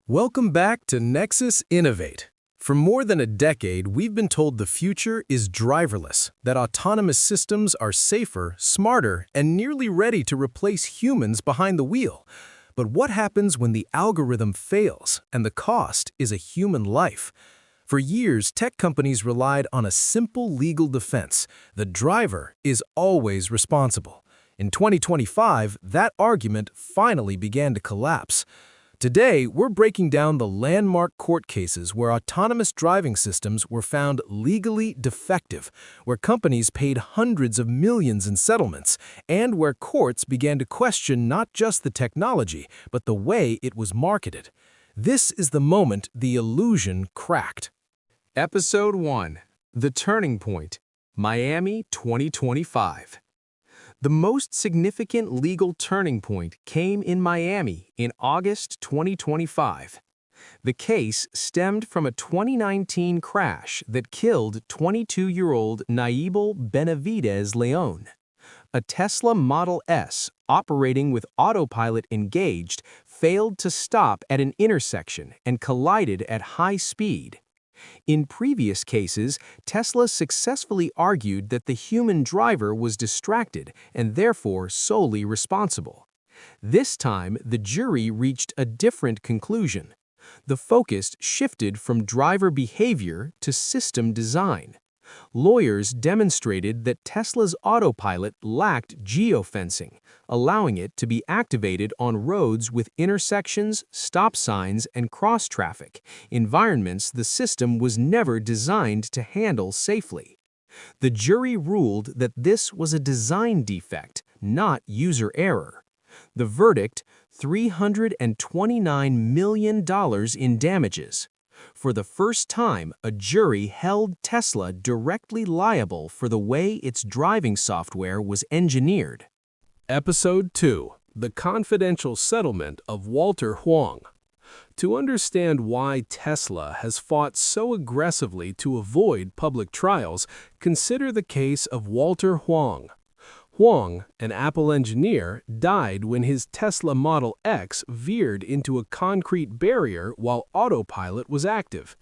Welcome back to Nexus Innovate. For more than a decade, we've been told the future is driverless, that autonomous systems are safer, smarter, and nearly ready to replace humans behind the wheel. But what happens when the algorithm fails and the cost is a human life? For years, tech companies relied on a simple legal defense: the driver is always responsible. In 2025, that argument finally began to collapse. Today, we're breaking down the landmark court cases where autonomous driving systems were found legally defective, where companies paid hundreds of millions in settlements, and where courts began to question not just the technology, but the way it was marketed. This is the moment the illusion cracked. Episode 1: The Turning Point, Miami 2025. The most significant legal turning point came in Miami in August 2025. The case stemmed from a 2019 crash that killed 22-year-old Liable Benavidez Leon. A Tesla Model S operating with autopilot engaged failed to stop at an intersection and collided at high speed. In previous cases, Tesla successfully argued that the human driver was distracted and therefore solely responsible. This time, the jury reached a different conclusion. The focus shifted from driver behavior to system design. Lawyers demonstrated that Tesla's autopilot lacked geofencing, allowing it to be activated on roads with intersections, stop signs, and cross-traffic, environments the system was never designed to handle safely. The jury ruled that this was a design defect, not user error. The verdict: $329 million in damages. For the first time, a jury held Tesla directly liable for the way its driving software was engineered. Episode 2: The Confidential Settlement of Walter Huang. To understand why Tesla has fought so aggressively to avoid public trials, consider the case of Walter Huang. Huang, an Apple engineer, died when his Tesla Model X veered into a concrete barrier while autopilot was active.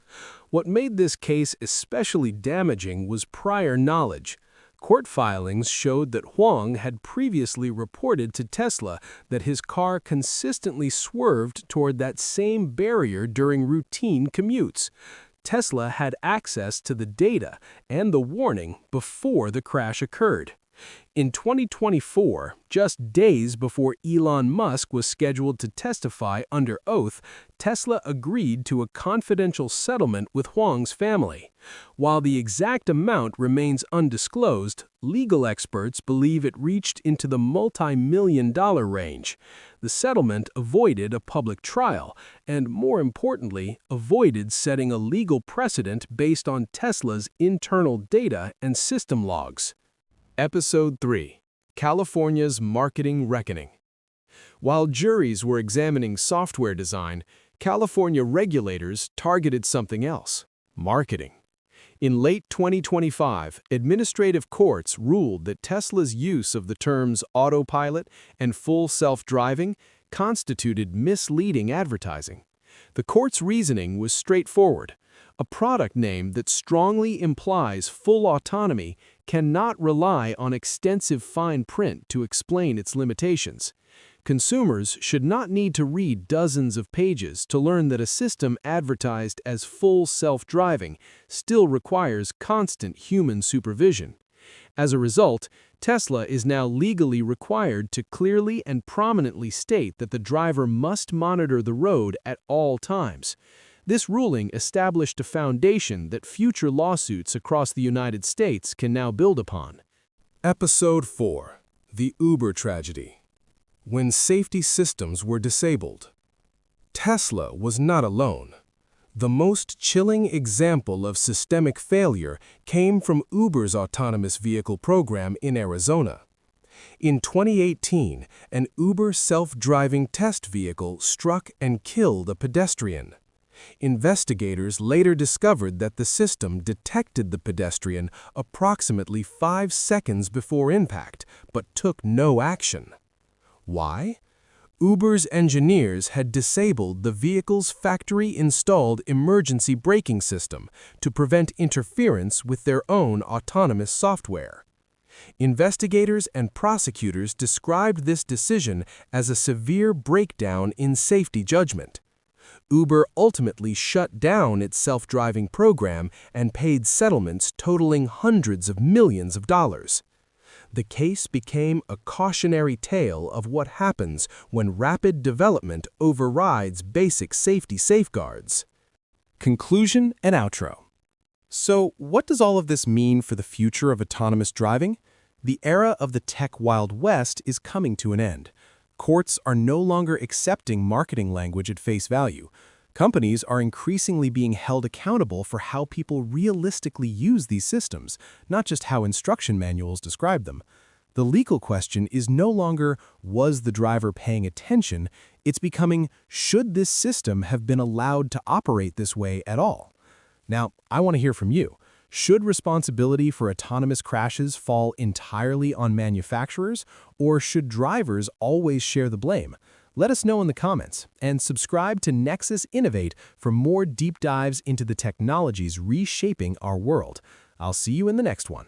What made this case especially damaging was prior knowledge. Court filings showed that Huang had previously reported to Tesla that his car consistently swerved toward that same barrier during routine commutes. Tesla had access to the data and the warning before the crash occurred. In 2024, just days before Elon Musk was scheduled to testify under oath, Tesla agreed to a confidential settlement with Huang's family. While the exact amount remains undisclosed, legal experts believe it reached into the multi-million-dollar range. The settlement avoided a public trial and, more importantly, avoided setting a legal precedent based on Tesla's internal data and system logs. Episode 3: California's Marketing Reckoning. While juries were examining software design, California regulators targeted something else: marketing. In late 2025, administrative courts ruled that Tesla's use of the terms autopilot and full self-driving constituted misleading advertising. The court's reasoning was straightforward. A product name that strongly implies full autonomy cannot rely on extensive fine print to explain its limitations. Consumers should not need to read dozens of pages to learn that a system advertised as full self-driving still requires constant human supervision. As a result, Tesla is now legally required to clearly and prominently state that the driver must monitor the road at all times. This ruling established a foundation that future lawsuits across the United States can now build upon. Episode 4: The Uber Tragedy. When safety systems were disabled. Tesla was not alone. The most chilling example of systemic failure came from Uber's autonomous vehicle program in Arizona. In 2018, an Uber self-driving test vehicle struck and killed a pedestrian. Investigators later discovered that the system detected the pedestrian approximately 5 seconds before impact, but took no action. Why? Uber's engineers had disabled the vehicle's factory-installed emergency braking system to prevent interference with their own autonomous software. Investigators and prosecutors described this decision as a severe breakdown in safety judgment. Uber ultimately shut down its self-driving program and paid settlements totaling hundreds of millions of dollars. The case became a cautionary tale of what happens when rapid development overrides basic safety safeguards. Conclusion and outro. So, what does all of this mean for the future of autonomous driving? The era of the tech Wild West is coming to an end. Courts are no longer accepting marketing language at face value. Companies are increasingly being held accountable for how people realistically use these systems, not just how instruction manuals describe them. The legal question is no longer, was the driver paying attention? It's becoming, should this system have been allowed to operate this way at all? Now, I want to hear from you. Should responsibility for autonomous crashes fall entirely on manufacturers, or should drivers always share the blame? Let us know in the comments, and subscribe to Nexus Innovate for more deep dives into the technologies reshaping our world. I'll see you in the next one.